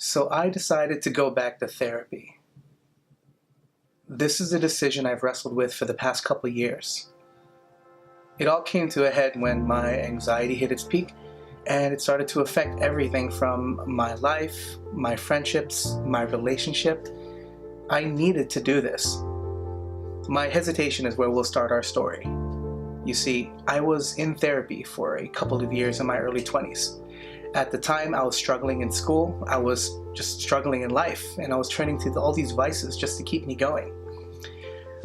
So I decided to go back to therapy. This is a decision I've wrestled with for the past couple of years. It all came to a head when my anxiety hit its peak, and it started to affect everything from my life, my friendships, my relationship. I needed to do this. My hesitation is where we'll start our story. You see, I was in therapy for a couple of years in my early 20s. At the time, I was struggling in school, I was just struggling in life, and I was turning to all these vices just to keep me going.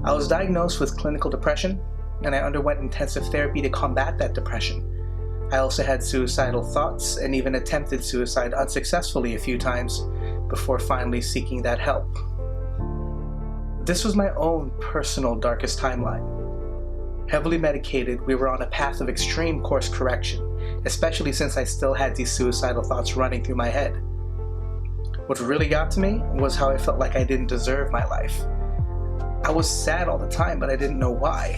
I was diagnosed with clinical depression, and I underwent intensive therapy to combat that depression. I also had suicidal thoughts and even attempted suicide unsuccessfully a few times before finally seeking that help. This was my own personal darkest timeline. Heavily medicated, we were on a path of extreme course correction, especially since I still had these suicidal thoughts running through my head. What really got to me was how I felt like I didn't deserve my life. I was sad all the time, but I didn't know why.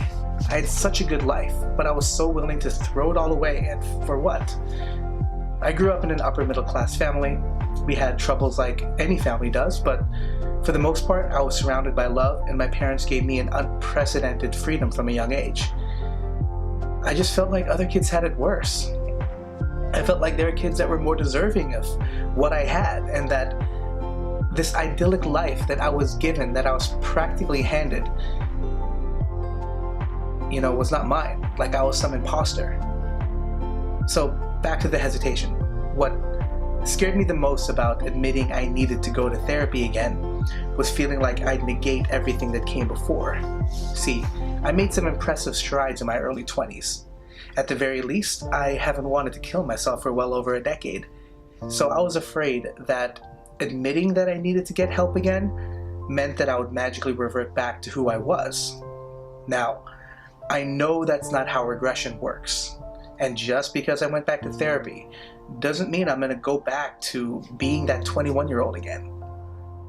I had such a good life, but I was so willing to throw it all away, and for what? I grew up in an upper middle class family. We had troubles like any family does, but for the most part, I was surrounded by love, and my parents gave me an unprecedented freedom from a young age. I just felt like other kids had it worse. I felt like there were kids that were more deserving of what I had, and that this idyllic life that I was given, that I was practically handed, was not mine, like I was some imposter. So back to the hesitation. What scared me the most about admitting I needed to go to therapy again was feeling like I'd negate everything that came before. See, I made some impressive strides in my early 20s. At the very least, I haven't wanted to kill myself for well over a decade. So I was afraid that admitting that I needed to get help again meant that I would magically revert back to who I was. Now, I know that's not how regression works. And just because I went back to therapy doesn't mean I'm going to go back to being that 21-year-old again.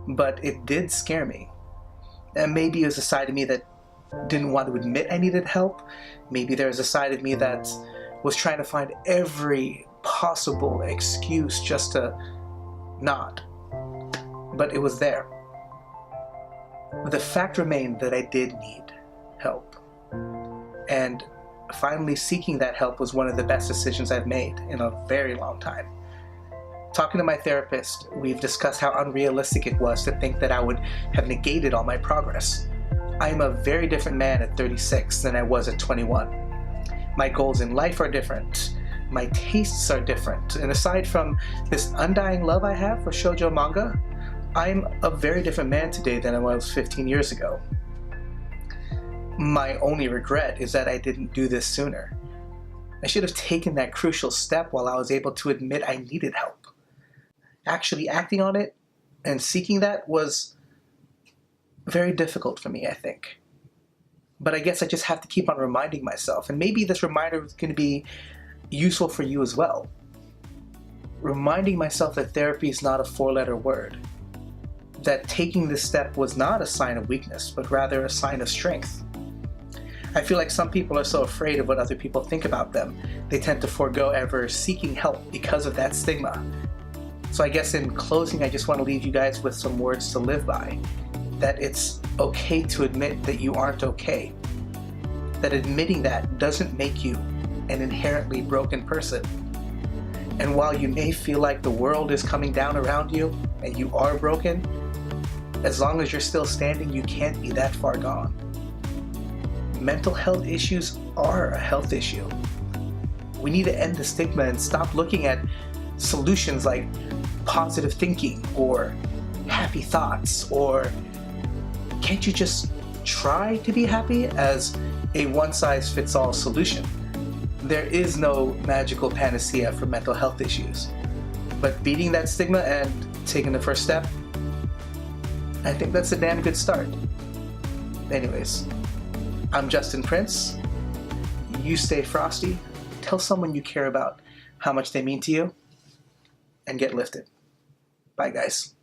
But it did scare me. And maybe it was a side of me that didn't want to admit I needed help. Maybe there was a side of me that was trying to find every possible excuse just to not. But it was there. The fact remained that I did need help. And finally seeking that help was one of the best decisions I've made in a very long time. Talking to my therapist, we've discussed how unrealistic it was to think that I would have negated all my progress. I am a very different man at 36 than I was at 21. My goals in life are different. My tastes are different. And aside from this undying love I have for shoujo manga, I'm a very different man today than I was 15 years ago. My only regret is that I didn't do this sooner. I should have taken that crucial step while I was able to admit I needed help. Actually acting on it and seeking that was very difficult for me, I think. But I guess I just have to keep on reminding myself, and maybe this reminder is going to be useful for you as well. Reminding myself that therapy is not a four-letter word. That taking this step was not a sign of weakness, but rather a sign of strength. I feel like some people are so afraid of what other people think about them, they tend to forego ever seeking help because of that stigma. So I guess in closing, I just want to leave you guys with some words to live by. That it's okay to admit that you aren't okay. That admitting that doesn't make you an inherently broken person. And while you may feel like the world is coming down around you and you are broken, as long as you're still standing, you can't be that far gone. Mental health issues are a health issue. We need to end the stigma and stop looking at solutions like positive thinking or happy thoughts or can't you just try to be happy as a one-size-fits-all solution. There is no magical panacea for mental health issues. But beating that stigma and taking the first step, I think that's a damn good start. Anyways, I'm Justin Prince. You stay frosty. Tell someone you care about how much they mean to you, and get lifted. Bye, guys.